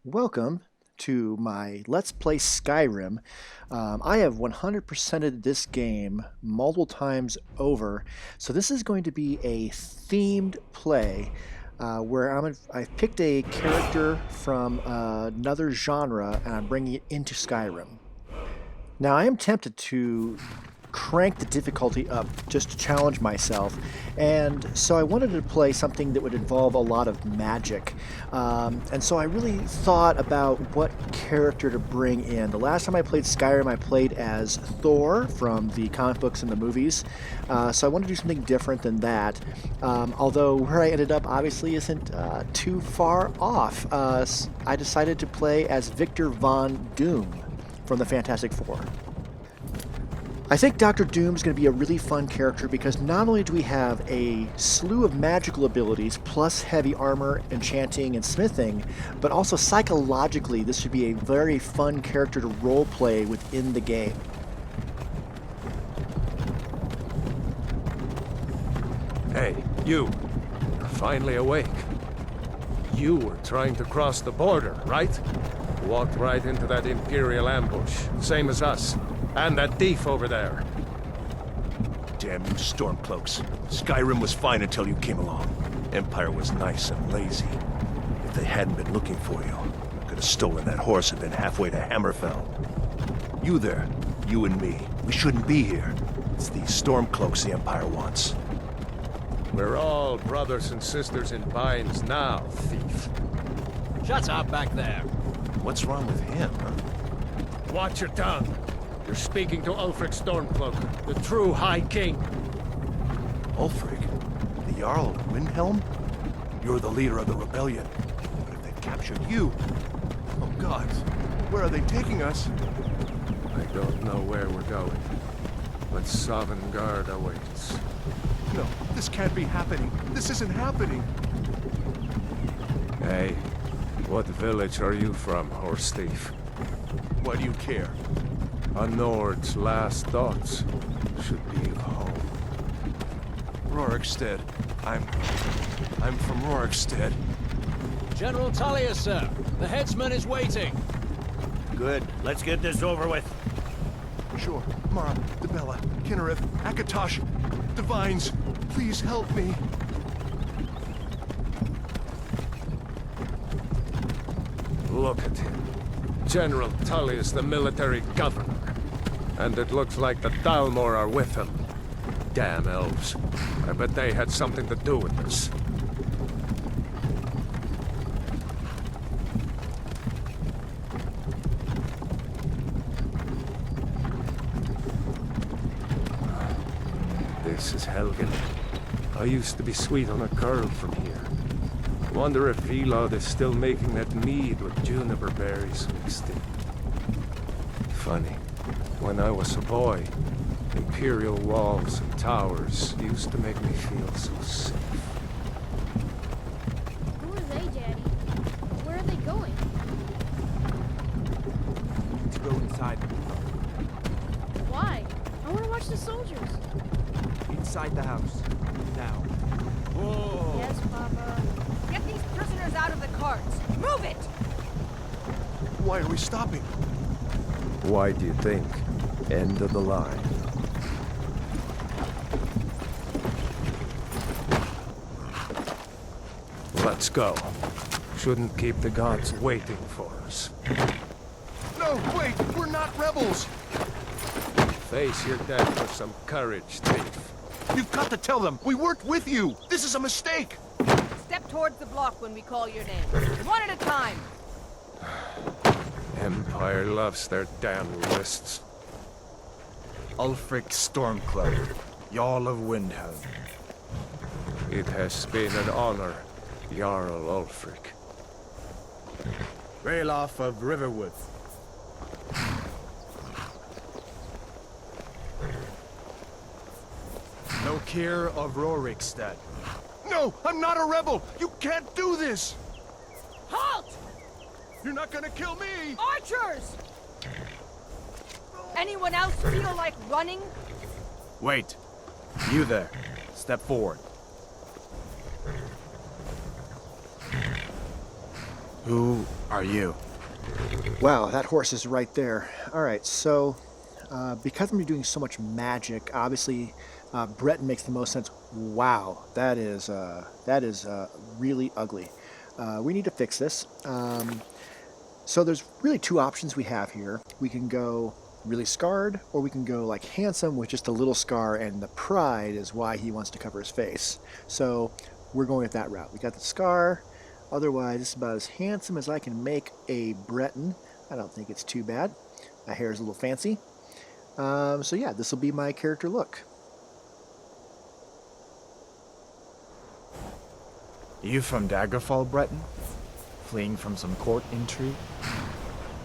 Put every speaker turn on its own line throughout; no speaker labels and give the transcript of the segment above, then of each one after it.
Welcome to my Let's Play Skyrim. I have 100%ed this game multiple times over, so this is going to be a themed play where I've picked a character from another genre and I'm bringing it into Skyrim. Now I am tempted to crank the difficulty up just to challenge myself, and so I wanted to play something that would involve a lot of magic, and so I really thought about what character to bring in. The last time I played Skyrim, I played as Thor from the comic books and the movies, so I wanted to do something different than that, although where I ended up obviously isn't too far off. I decided to play as Victor Von Doom from the Fantastic Four. I think Dr. Doom is going to be a really fun character because not only do we have a slew of magical abilities plus heavy armor, enchanting, and smithing, but also psychologically this should be a very fun character to roleplay within the game.
Hey, you. You're finally awake. You were trying to cross the border, right? Walked right into that Imperial ambush, same as us. And that thief over there.
Damn you Stormcloaks. Skyrim was fine until you came along. Empire was nice and lazy. If they hadn't been looking for you, I could have stolen that horse and been halfway to Hammerfell. You there, you and me, we shouldn't be here. It's these Stormcloaks the Empire wants.
We're all brothers and sisters in binds now, thief.
Shut up back there.
What's wrong with him, huh?
Watch your tongue. You're speaking to Ulfric Stormcloak, the true High King.
Ulfric? The Jarl of Windhelm? You're the leader of the rebellion. But if they've captured you... Oh God, where are they taking us?
I don't know where we're going, but Sovngarde awaits.
No, this can't be happening. This isn't happening.
Hey, what village are you from, horse thief?
Why do you care?
A Nord's last thoughts should be of home.
Rorikstead. I'm from Rorikstead.
General Tullius, sir. The headsman is waiting.
Good. Let's get this over with.
Sure. Mara, Debella, Kinnereth, Akatosh, Divines, please help me.
Look at him. General Tullius, the military governor. And it looks like the Dalmor are with him. Damn elves. I bet they had something to do with this. This is Helgen. I used to be sweet on a curl from here. Wonder if Vilod is still making that mead with juniper berries mixed in. Funny. When I was a boy, Imperial walls and towers used to make me feel so safe.
Who are they, Daddy? Where are they going?
We need to go inside.
Why? I want to watch the soldiers.
Inside the house. Now.
Whoa!
Yes, Papa.
Get these prisoners out of the carts! Move it!
Why are we stopping?
Why do you think? End of the line. Let's go. Shouldn't keep the gods waiting for us.
No, wait! We're not rebels!
Face your death with some courage, thief.
You've got to tell them! We worked with you! This is a mistake!
Step towards the block when we call your name. One at a time!
Empire loves their damn lists.
Ulfric Stormcloak, Jarl of Windhelm.
It has been an honor, Jarl Ulfric.
Ralof of Riverwood. Lokir of Rorikstead.
No! I'm not a rebel! You can't do this!
Halt!
You're not gonna kill me!
Archers! Anyone else feel like running?
Wait. You there. Step forward. Who are you?
Wow, that horse is right there. All right, so because I'm doing so much magic, obviously Breton makes the most sense. Wow, that is really ugly. We need to fix this. So there's really two options we have here. We can go really scarred, or we can go like handsome with just a little scar, and the pride is why he wants to cover his face. So we're going with that route. We got the scar. Otherwise, it's about as handsome as I can make a Breton. I don't think it's too bad. My hair is a little fancy. So yeah, this will be my character look.
You from Daggerfall, Breton? Fleeing from some court intrigue?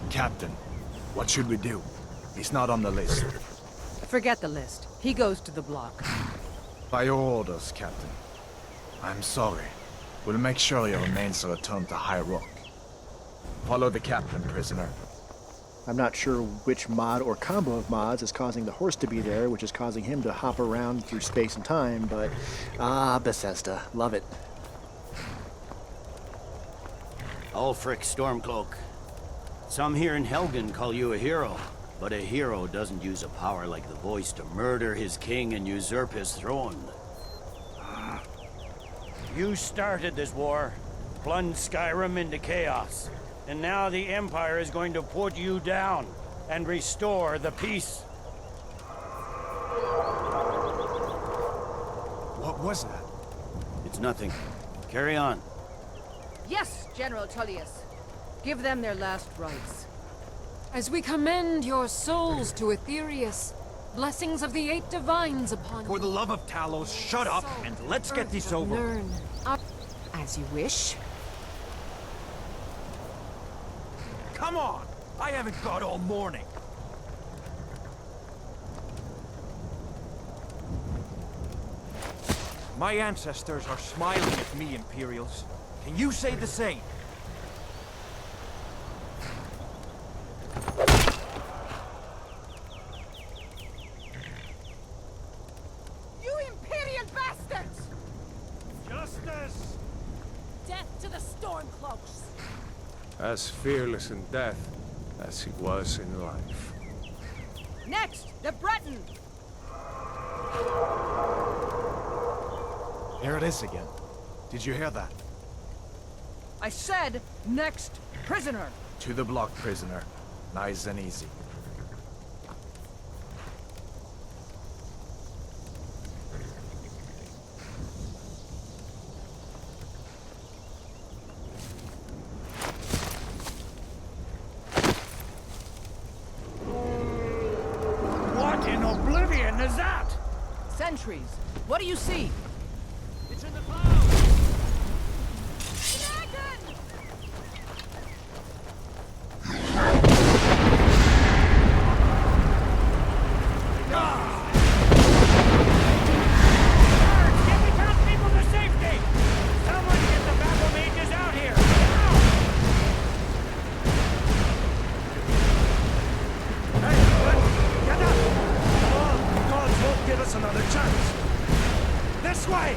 Captain, what should we do? He's not on the list.
Forget the list. He goes to the block.
By your orders, Captain. I'm sorry. We'll make sure your remains are returned to High Rock. Follow the captain, prisoner.
I'm not sure which mod or combo of mods is causing the horse to be there, which is causing him to hop around through space and time, but Bethesda, love it.
Ulfric Stormcloak. Some here in Helgen call you a hero, but a hero doesn't use a power like the voice to murder his king and usurp his throne. You started this war, plunged Skyrim into chaos, and now the Empire is going to put you down and restore the peace.
What was that?
It's nothing. Carry on.
Yes, General Tullius. Give them their last rites.
As we commend your souls to Aetherius, blessings of the 8 divines upon you.
For the love of Talos, shut up and let's get this over.
Learn. As you wish.
Come on! I haven't got all morning.
My ancestors are smiling at me, Imperials. Can you say the same?
You Imperial bastards!
Justice!
Death to the Stormcloaks!
As fearless in death as he was in life.
Next, the Breton!
Here it is again. Did you hear that?
I said, next prisoner!
To the block, prisoner. Nice and easy.
What in oblivion is that?
Sentries, what do you see?
It's in the clouds!
Another chance. This way!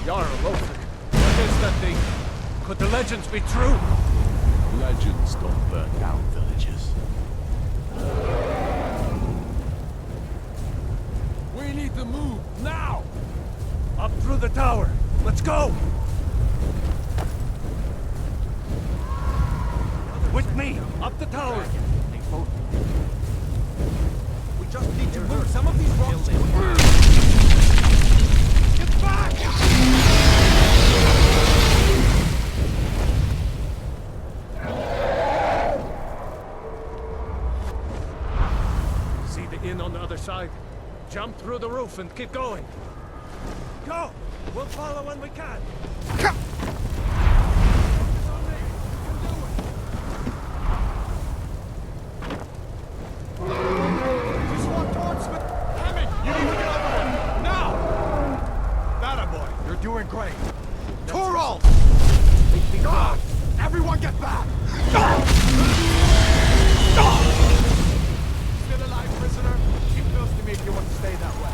Jarl Ulfric, what is that thing? Could the legends be true?
Legends don't burn down villages.
We need to move, now! Up through the tower! Let's go!
With me!
Up the tower!
We just need to move some of these rocks.
Get back!
See the inn on the other side? Jump through the roof and keep going.
Go! We'll follow when we can.
Just walk towards me. Hammond, you need to get over there. Now! That boy, you're doing great. Torald! God! Everyone get back! Still alive, prisoner? It feels to me if you want to stay that way.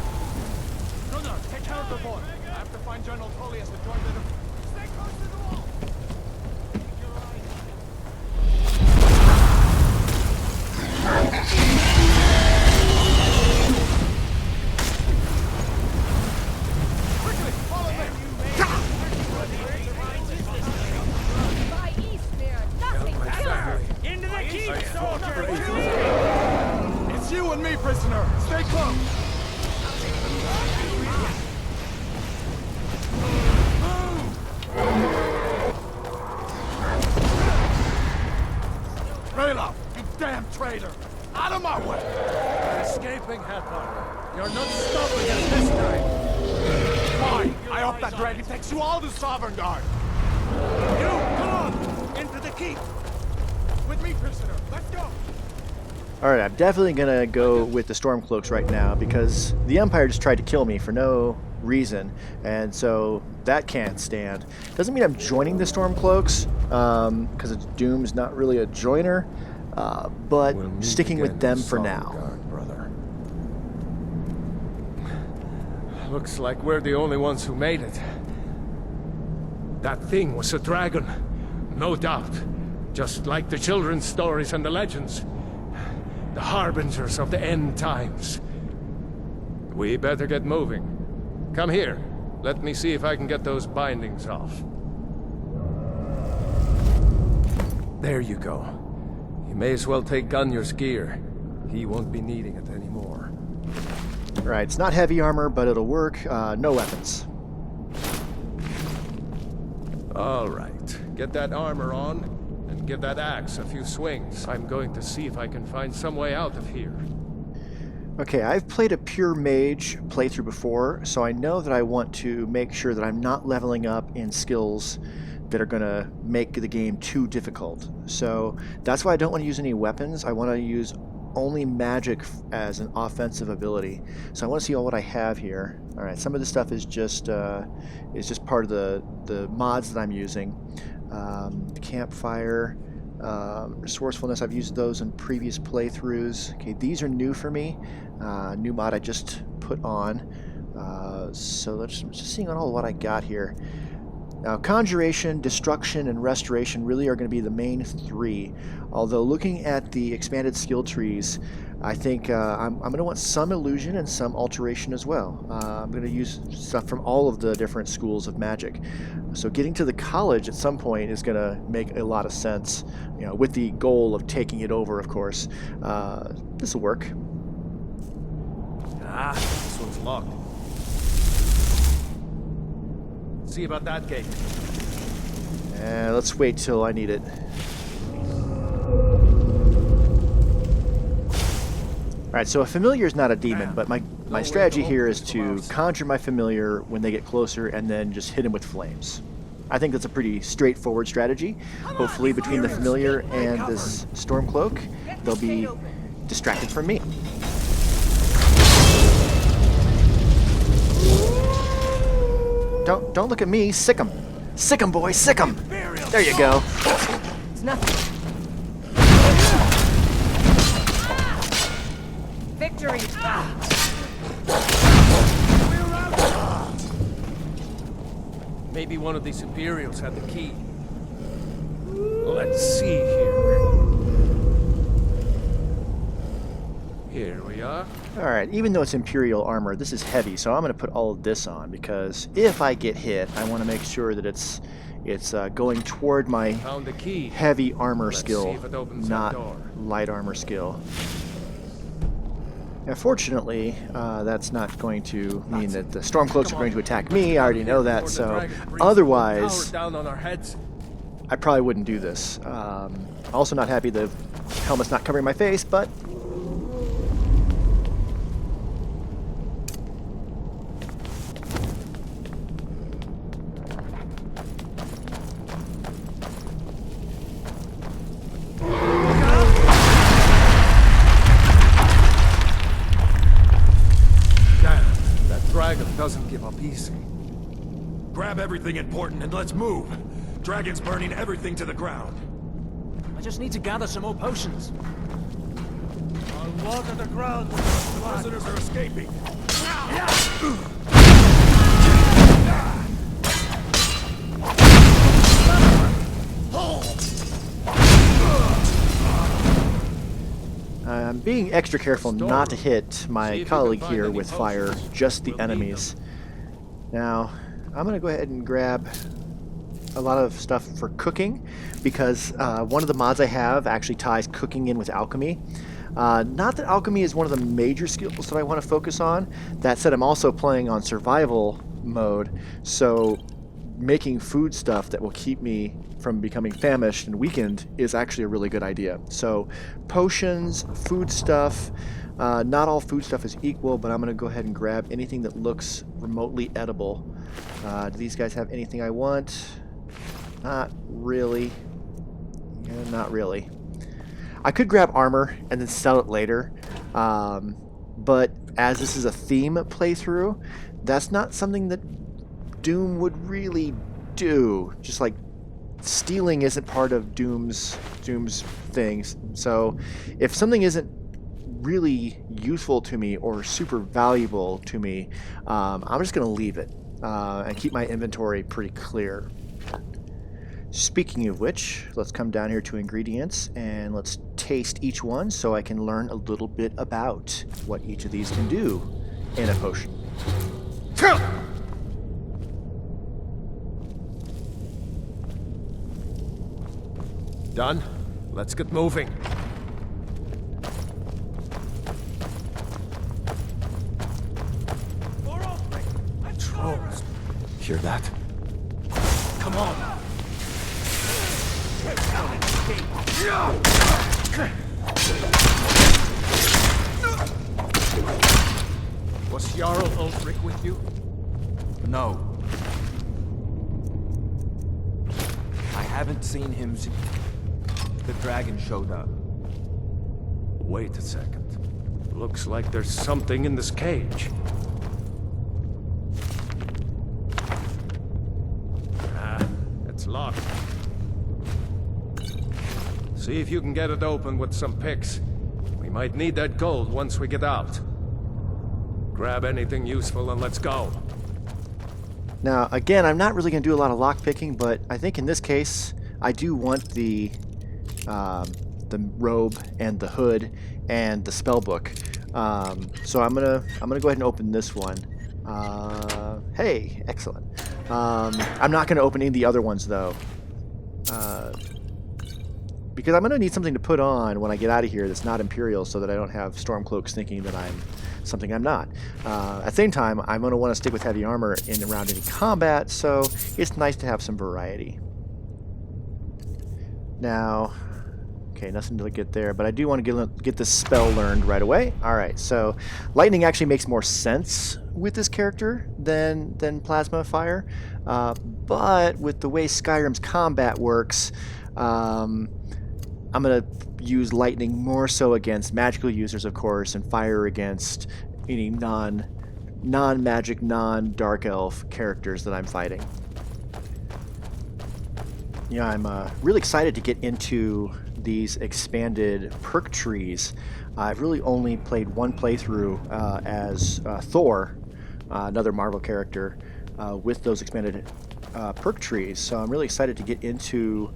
report. I have to find General Tullius to join the... Stay close to the wall! Keep your quickly, follow me!
By Eastmere, nothing killer!
Into the keep, soldier!
It's you and me, prisoner! Stay close! Raylo, you damn traitor! Out of my way!
Escaping, Hellfire. You're not stopping us this time.
Fine! I hope that dragon takes you all to Sovereign Guard! You, come on! Into the keep! With me, prisoner! Let's go!
Alright, I'm definitely gonna go with the Stormcloaks right now because the Empire just tried to kill me for no reason, and so that can't stand. Doesn't mean I'm joining the Stormcloaks, because Doom's not really a joiner, but
We'll meet
sticking with
again
them
in
for
Sovereign
now.
Guard, brother. Looks like we're the only ones who made it. That thing was a dragon, no doubt. Just like the children's stories and the legends. The harbingers of the end times. We better get moving. Come here. Let me see if I can get those bindings off. There you go. You may as well take Gunyar's gear. He won't be needing it anymore.
Right, it's not heavy armor, but it'll work. No weapons.
All right. Get that armor on, and give that axe a few swings. I'm going to see if I can find some way out of here.
Okay, I've played a pure mage playthrough before, so I know that I want to make sure that I'm not leveling up in skills that are going to make the game too difficult. So that's why I don't want to use any weapons. I want to use only magic as an offensive ability. So I want to see all what I have here. All right, some of this stuff is just part of the mods that I'm using. Campfire, resourcefulness. I've used those in previous playthroughs. Okay, these are new for me. New mod I just put on. So let's just seeing on all what I got here. Now, Conjuration, Destruction, and Restoration really are going to be the main three. Although looking at the expanded skill trees, I think I'm going to want some Illusion and some Alteration as well. I'm going to use stuff from all of the different schools of magic. So getting to the college at some point is going to make a lot of sense, you know, with the goal of taking it over, of course. This will work.
Ah, this one's locked. See about that gate.
Let's wait till I need it. Alright, so a familiar is not a demon, but my strategy here is to conjure my familiar when they get closer and then just hit him with flames. I think that's a pretty straightforward strategy. Hopefully between the familiar and this Stormcloak, they'll be distracted from me. Don't look at me, sick 'em. Sick 'em, boy, sick 'em. There you go.
It's nothing. Victory!
Maybe one of these Imperials had the key. Let's see here. Here we are.
Alright, even though it's Imperial armor, this is heavy, so I'm going to put all of this on, because if I get hit, I want to make sure that it's going toward my
Found the key.
heavy armor
Let's
skill,
see if it opens that
not
door.
light armor skill. Now, fortunately, that's not going to mean that the Stormcloaks are going to attack me. I already know that, so otherwise,
Down on our heads.
I probably wouldn't do this. Also not happy the helmet's not covering my face, but
Doesn't give up easy.
Grab everything important and let's move. Dragon's burning everything to the ground.
I just need to gather some more potions.
I'll water the ground. Prisoners are escaping.
being extra careful not to hit my colleague here with fire, just the enemies. Now, I'm going to go ahead and grab a lot of stuff for cooking, because one of the mods I have actually ties cooking in with alchemy. Not that alchemy is one of the major skills that I want to focus on. That said, I'm also playing on survival mode, so making food stuff that will keep me from becoming famished and weakened is actually a really good idea. So potions, food stuff, not all food stuff is equal, but I'm going to go ahead and grab anything that looks remotely edible. Do these guys have anything I want? Not really. Yeah, not really. I could grab armor and then sell it later, but as this is a theme playthrough, that's not something that Doom would really do. Just like stealing isn't part of Doom's things. So if something isn't really useful to me or super valuable to me, I'm just going to leave it and keep my inventory pretty clear. Speaking of which, let's come down here to ingredients and let's taste each one so I can learn a little bit about what each of these can do in a potion.
Done? Let's get moving.
Trolls. Hear that?
Come on! Was Jarl Ulfric with you?
No. I haven't seen him since the dragon showed up.
Wait a second. Looks like there's something in this cage. It's locked. See if you can get it open with some picks. We might need that gold once we get out. Grab anything useful and let's go.
Now, again, I'm not really going to do a lot of lockpicking, but I think in this case, I do want the robe and the hood and the spell book. So I'm gonna go ahead and open this one. Hey, excellent. I'm not going to open any of the other ones though, because I'm going to need something to put on when I get out of here that's not Imperial, so that I don't have Stormcloaks thinking that I'm something I'm not. At the same time, I'm going to want to stick with heavy armor in around any combat, so it's nice to have some variety. Now, okay, nothing to get there, but I do want to get this spell learned right away. Alright, so lightning actually makes more sense with this character than plasma fire, but with the way Skyrim's combat works, I'm going to use lightning more so against magical users, of course, and fire against any non-magic, non-dark elf characters that I'm fighting. Yeah, I'm really excited to get into these expanded perk trees. I've really only played one playthrough as Thor, another Marvel character, with those expanded perk trees. So I'm really excited to get into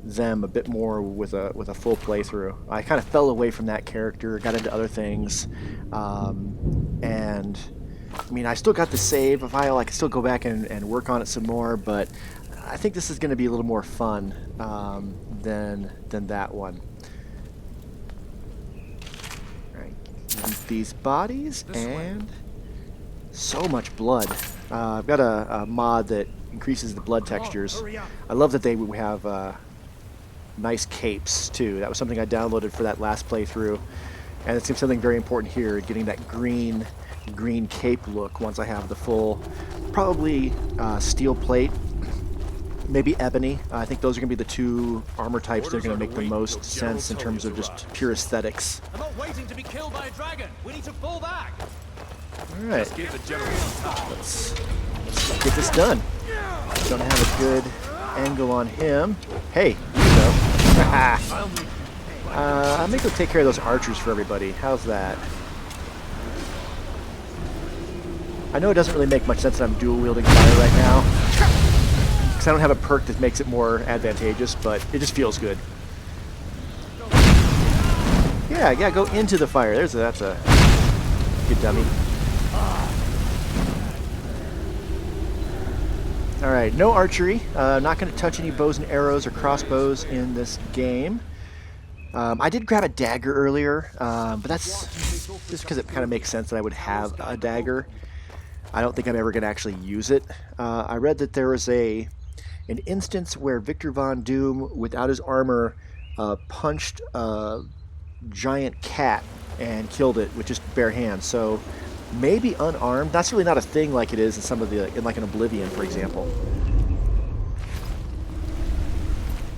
them a bit more with a full playthrough. I kind of fell away from that character, got into other things, and I mean, I still got the save file. I can still go back and work on it some more, but I think this is going to be a little more fun than that one. All right, these bodies and so much blood. I've got a mod that increases the blood textures. I love that they have nice capes too. That was something I downloaded for that last playthrough, and it seems something very important here, getting that green cape look once I have the full, probably steel plate, maybe ebony. I think those are going to be the two armor types that are going to make the most sense in terms of just pure aesthetics.
I'm not waiting to be killed by a dragon. We need to fall back.
All right, let's get this done. Don't have a good angle on him. Hey, here you go. I'm going to go take care of those archers for everybody. How's that? I know it doesn't really make much sense that I'm dual wielding fire right now, because I don't have a perk that makes it more advantageous, but it just feels good. Yeah, Yeah, go into the fire. That's a good dummy. Alright, no archery. Not going to touch any bows and arrows or crossbows in this game. I did grab a dagger earlier, but that's just because it kind of makes sense that I would have a dagger. I don't think I'm ever going to actually use it. I read that there was an instance where Victor Von Doom, without his armor, punched a giant cat and killed it with just bare hands. So maybe unarmed. That's really not a thing like it is in some of the, in like an Oblivion, for example.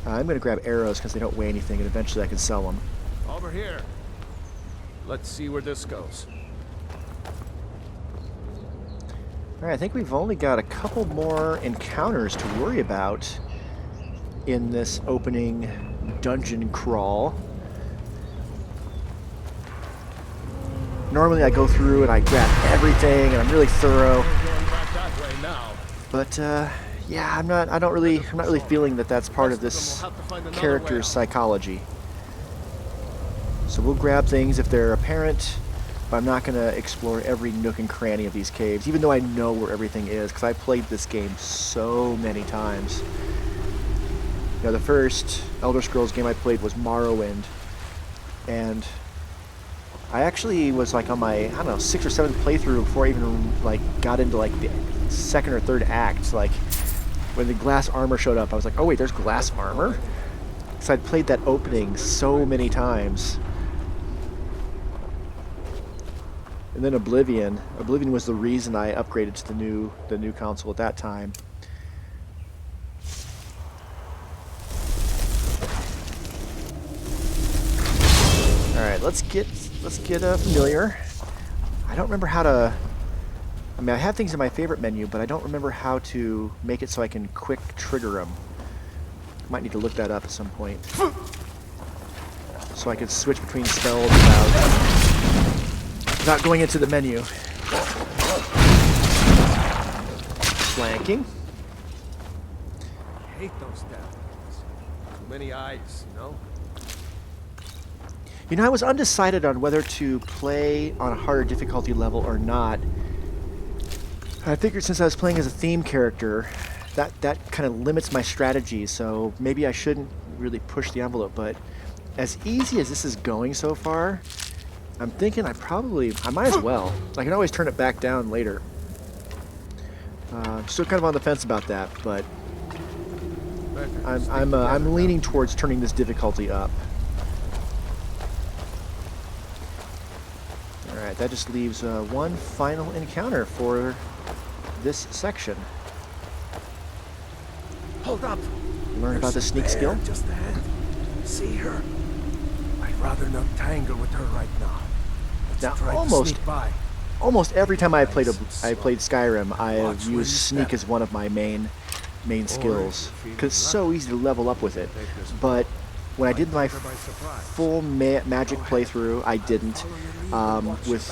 I'm going to grab arrows because they don't weigh anything, and eventually I can sell them.
Over here. Let's see where this goes.
Alright, I think we've only got a couple more encounters to worry about in this opening dungeon crawl. Normally I go through and I grab everything and I'm really thorough. But yeah, I'm not really feeling that that's part of this character's psychology. So we'll grab things if they're apparent, but I'm not going to explore every nook and cranny of these caves, even though I know where everything is, because I played this game so many times. You know, the first Elder Scrolls game I played was Morrowind, and I actually was like on my, I don't know, 6th or 7th playthrough before I even like got into like the 2nd or 3rd act. Like when the glass armor showed up, I was like, oh wait, there's glass armor? So I'd played that opening so many times. And then Oblivion was the reason I upgraded to the new console at that time. All right, let's get familiar. I don't remember how to. I mean, I have things in my favorite menu, but I don't remember how to make it so I can quick trigger them. Might need to look that up at some point, so I can switch between spells without going into the menu. Flanking.
I hate those devils. Too many eyes, you know?
You know, I was undecided on whether to play on a harder difficulty level or not. I figured since I was playing as a theme character, that kind of limits my strategy, so maybe I shouldn't really push the envelope, but as easy as this is going so far, I'm thinking I might as well. I can always turn it back down later. Still kind of on the fence about that, but I'm leaning towards turning this difficulty up. Alright, that just leaves one final encounter for this section.
Hold up!
Learn about the sneak skill?
Just ahead. See her? I'd rather not tangle with her right now. Let's try to sneak by.
Almost every time I played Skyrim, I have used sneak as one of my main skills, because it's so easy to level up with it. But when I did my full magic playthrough, I didn't. With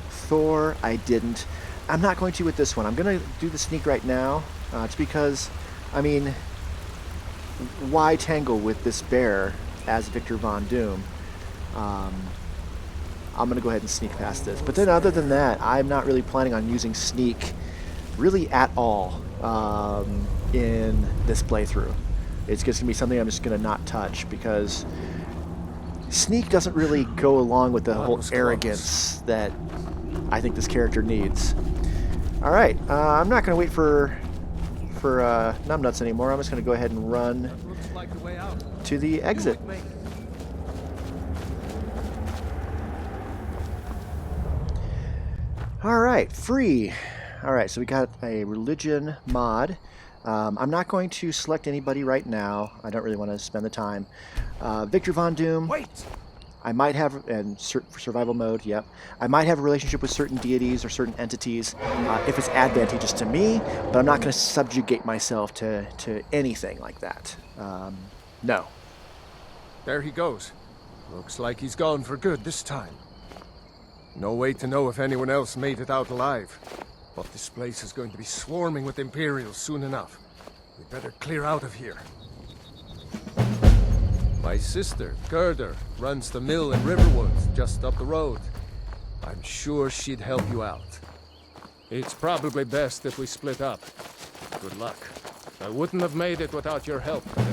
Thor, I didn't. I'm not going to with this one. I'm going to do the sneak right now, just because, I mean, why tangle with this bear as Victor Von Doom? I'm going to go ahead and sneak past this. But then other than that, I'm not really planning on using sneak really at all in this playthrough. It's just going to be something I'm just going to not touch, because sneak doesn't really go along with the whole arrogance that I think this character needs. Alright, I'm not going to wait for numbnuts anymore. I'm just going to go ahead and run to the exit. Alright, free. Alright, so we got a religion mod. I'm not going to select anybody right now. I don't really want to spend the time. Victor Von Doom.
Wait!
I might have, and survival mode, yep. I might have a relationship with certain deities or certain entities if it's advantageous to me, but I'm not going to subjugate myself to anything like that. No.
There he goes. Looks like he's gone for good this time. No way to know if anyone else made it out alive. But this place is going to be swarming with Imperials soon enough. We better clear out of here. My sister, Gerda, runs the mill in Riverwood, just up the road. I'm sure she'd help you out. It's probably best if we split up. Good luck. I wouldn't have made it without your help today.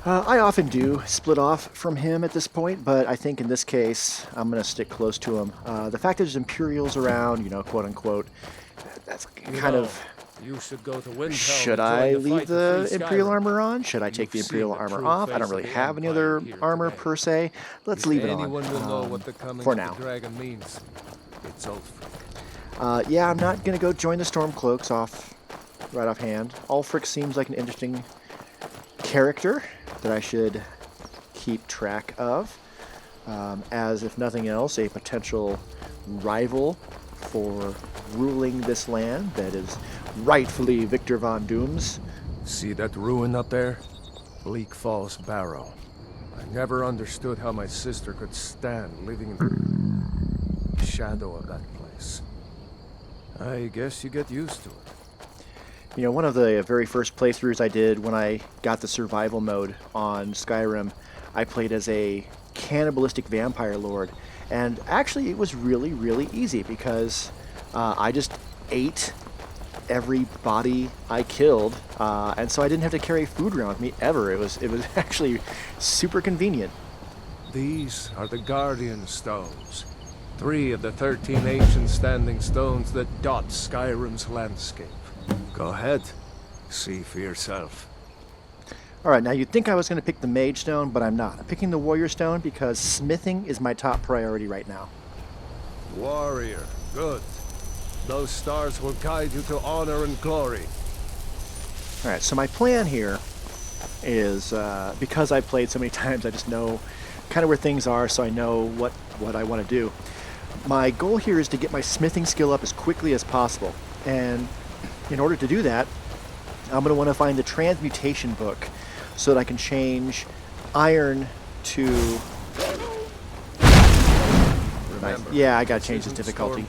I often do split off from him at this point, but I think in this case, I'm going to stick close to him. The fact that there's Imperials around, you know, quote unquote, that's kind of...
You should go to Windhelm.
Should I leave the Imperial armor on? Should I take the Imperial armor off? I don't really have any other armor per se. Let's leave it on for now.
Dragon means. It's
yeah, I'm not going to go join the Stormcloaks right offhand. Ulfric seems like an interesting character that I should keep track of, as if nothing else, a potential rival for ruling this land that is rightfully Victor Von Doom's.
See that ruin up there? Bleak Falls Barrow. I never understood how my sister could stand living in the shadow of that place. I guess you get used to it.
You know, one of the very first playthroughs I did when I got the survival mode on Skyrim, I played as a cannibalistic vampire lord. And actually it was really, really easy because I just ate every body I killed, and so I didn't have to carry food around with me ever. It was actually super convenient.
These are the Guardian Stones. 3 of the 13 ancient standing stones that dot Skyrim's landscape. Go ahead. See for yourself.
Alright, now you'd think I was going to pick the Mage Stone, but I'm not. I'm picking the Warrior Stone because smithing is my top priority right now.
Warrior. Good. Those stars will guide you to honor and glory.
Alright, so my plan here is, because I've played so many times, I just know kind of where things are, so I know what I want to do. My goal here is to get my smithing skill up as quickly as possible. And in order to do that, I'm going to want to find the transmutation book so that I can change iron to... Yeah, I gotta change this difficulty.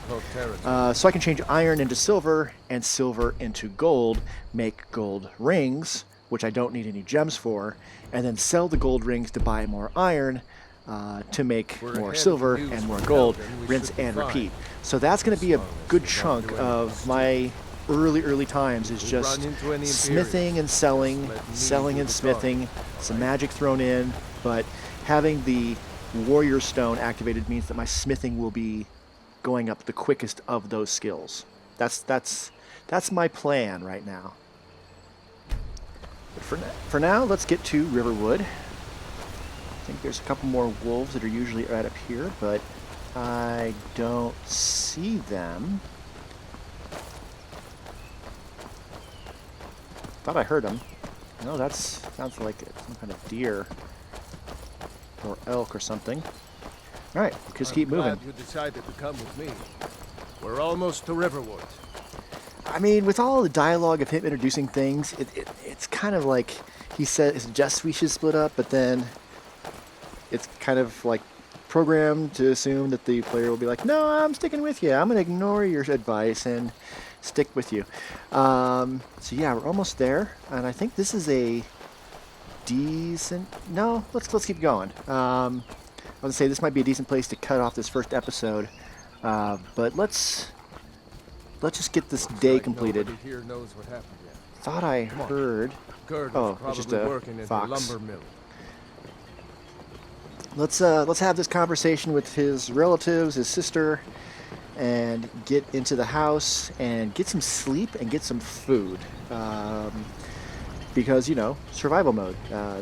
So I can change iron into silver and silver into gold, make gold rings, which I don't need any gems for, and then sell the gold rings to buy more iron to make more silver and more gold, rinse and repeat. So that's going to be a good chunk of my early times, is just smithing and selling and smithing, some magic thrown in, but having the Warrior Stone activated means that my smithing will be going up the quickest of those skills. That's my plan right now. But for now, let's get to Riverwood. I think there's a couple more wolves that are usually right up here, but I don't see them. Thought I heard them. No, that sounds like some kind of deer. Or elk or something. Alright, just keep moving.
I'm glad you decided to come with me. We're almost to Riverwood.
I mean, with all the dialogue of him introducing things, it's kind of like he suggests we should split up, but then it's kind of like programmed to assume that the player will be like, no, I'm sticking with you. I'm going to ignore your advice and stick with you. So yeah, we're almost there, and I think this is a decent... No, let's keep going. I was going to say this might be a decent place to cut off this first episode, but let's just get this day completed.
Here knows what happened yet.
Thought I heard... Oh, it's just a fox. Let's have this conversation with his relatives, his sister, and get into the house and get some sleep and get some food. Because, you know, survival mode.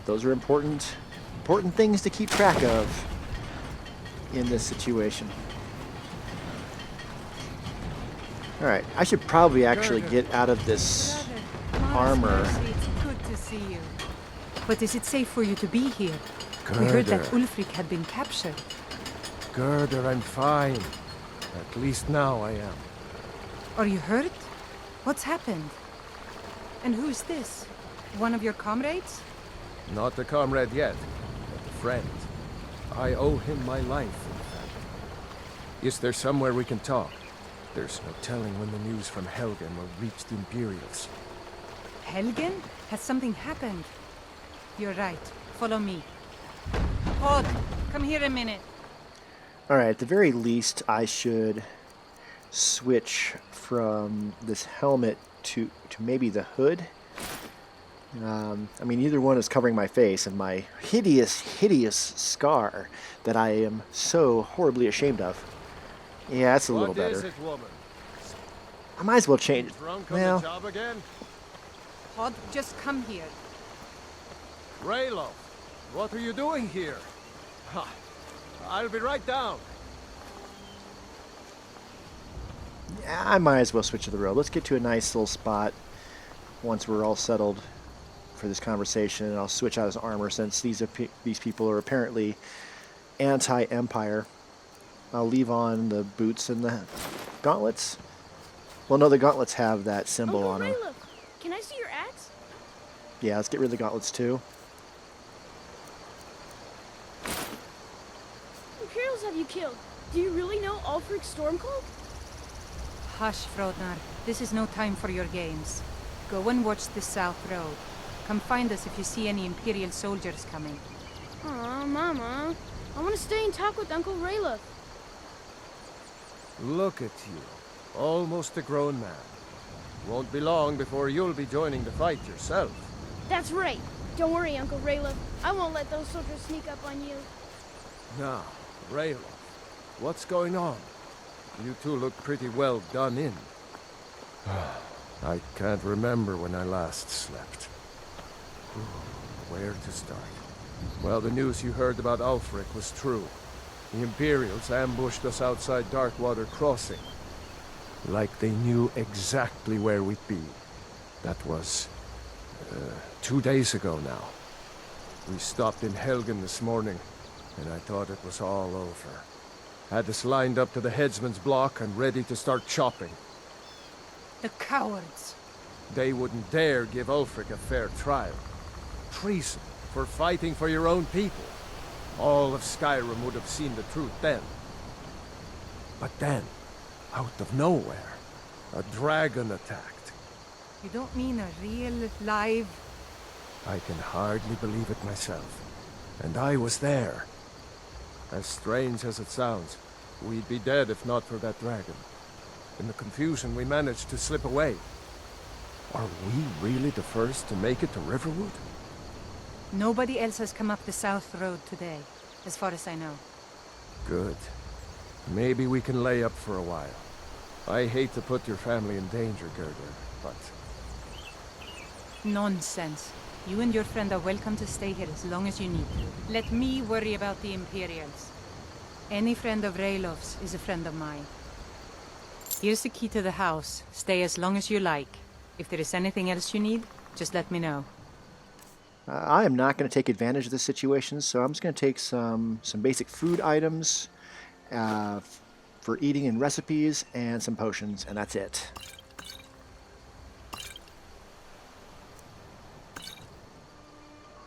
Those are important things to keep track of in this situation. Alright, I should probably actually get out of this armor.
It's good to see you. But is it safe for you to be here?
Gerda.
We heard that Ulfric had been captured.
Gerda, I'm fine. At least now I am.
Are you hurt? What's happened? And who's this? One of your comrades?
Not a comrade yet, but a friend. I owe him my life, in fact. Is there somewhere we can talk? There's no telling when the news from Helgen will reach the Imperials.
Helgen? Has something happened? You're right. Follow me. Hod, come here a minute.
Alright, at the very least, I should switch from this helmet to maybe the hood. I mean, either one is covering my face and my hideous, hideous scar that I am so horribly ashamed of. Yeah, that's a little
What is
better.
it, woman?
I might as well change it.
Drunk on
Well,
the job again?
Hod, just come here.
Raylo, what are you doing here? Ha, I'll be right down.
yeah, I might as well switch to the road. Let's get to a nice little spot once we're all settled for this conversation, and I'll switch out his armor since these people are apparently anti-Empire. I'll leave on the boots and the gauntlets. Well, no, the gauntlets have that symbol
Uncle
on them.
Raylo, can I see your axe?
Yeah, let's get rid of the gauntlets too.
Imperials have you killed? Do you really know Ulfric Stormcloak?
Hush, Frodnar. This is no time for your games. Go and watch the South Road. Come find us if you see any Imperial soldiers coming.
Aw, Mama. I want to stay and talk with Uncle Raylo.
Look at you. Almost a grown man. Won't be long before you'll be joining the fight yourself.
That's right. Don't worry, Uncle Raylo. I won't let those soldiers sneak up on you.
Now, Raylo, what's going on? You two look pretty well done in. I can't remember when I last slept. Where to start? Well, the news you heard about Ulfric was true. The Imperials ambushed us outside Darkwater Crossing. Like they knew exactly where we'd be. That was 2 days ago now. We stopped in Helgen this morning, and I thought it was all over. Had us lined up to the headsman's block and ready to start chopping.
The cowards!
They wouldn't dare give Ulfric a fair trial. Treason for fighting for your own people. All of Skyrim would have seen the truth then. But then, out of nowhere, a dragon attacked.
You don't mean a real, live...
I can hardly believe it myself. And I was there. As strange as it sounds, we'd be dead if not for that dragon. In the confusion, we managed to slip away. Are we really the first to make it to Riverwood?
Nobody else has come up the South Road today, as far as I know.
Good. Maybe we can lay up for a while. I hate to put your family in danger, Gerda, but...
Nonsense. You and your friend are welcome to stay here as long as you need to. Let me worry about the Imperials. Any friend of Raylov's is a friend of mine. Here's the key to the house. Stay as long as you like. If there is anything else you need, just let me know.
I am not going to take advantage of this situation, so I'm just going to take some basic food items for eating and recipes, and some potions, and that's it.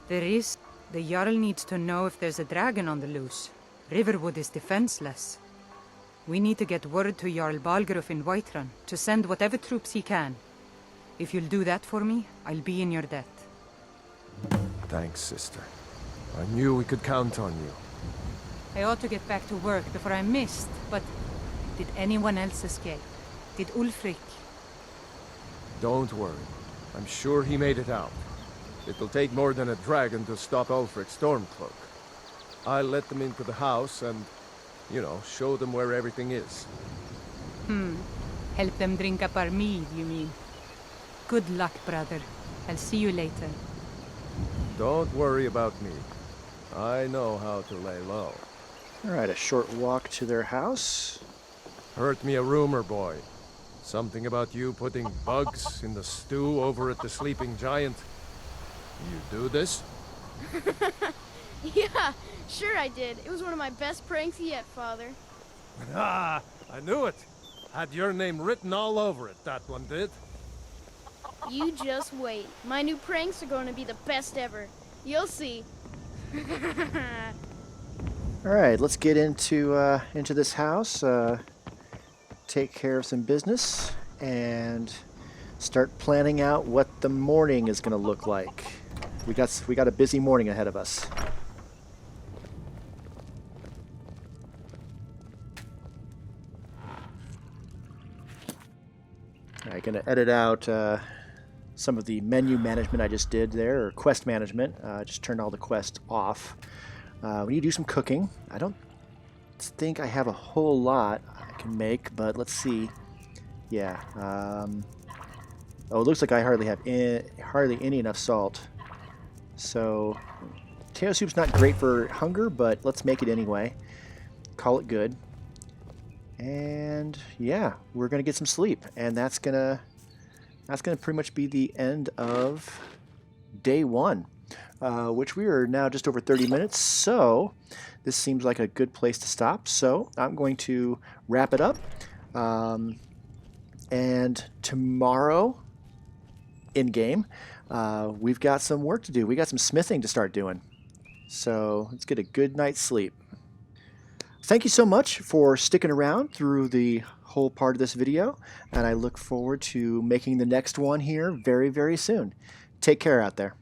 There is. The Jarl needs to know if there's a dragon on the loose. Riverwood is defenseless. We need to get word to Jarl Balgruuf in Whiterun to send whatever troops he can. If you'll do that for me, I'll be in your debt.
Thanks, sister. I knew we could count on you.
I ought to get back to work before I'm missed, but did anyone else escape? Did Ulfric?
Don't worry. I'm sure he made it out. It'll take more than a dragon to stop Ulfric Stormcloak. I'll let them into the house and, you know, show them where everything is.
Help them drink up our mead, you mean? Good luck, brother. I'll see you later.
Don't worry about me. I know how to lay low.
Alright, a short walk to their house.
Heard me a rumor, boy. Something about you putting bugs in the stew over at the Sleeping Giant. You do this?
Yeah, sure I did. It was one of my best pranks yet, Father.
Ah, I knew it. Had your name written all over it, that one did.
You just wait. My new pranks are going to be the best ever. You'll see.
Alright, let's get into this house, take care of some business, and start planning out what the morning is going to look like. We got a busy morning ahead of us. I'm going to edit out some of the menu management I just did there, or quest management. Just turned all the quests off. We need to do some cooking. I don't think I have a whole lot I can make, but let's see. Yeah. Oh, it looks like I hardly have hardly any enough salt. So, potato soup's not great for hunger, but let's make it anyway. Call it good. And yeah, we're gonna get some sleep, and that's gonna pretty much be the end of day 1, which we are now just over 30 minutes. So this seems like a good place to stop. So I'm going to wrap it up. And tomorrow, in game, we've got some work to do. We got some smithing to start doing. So let's get a good night's sleep. Thank you so much for sticking around through the whole part of this video, and I look forward to making the next one here very, very soon. Take care out there.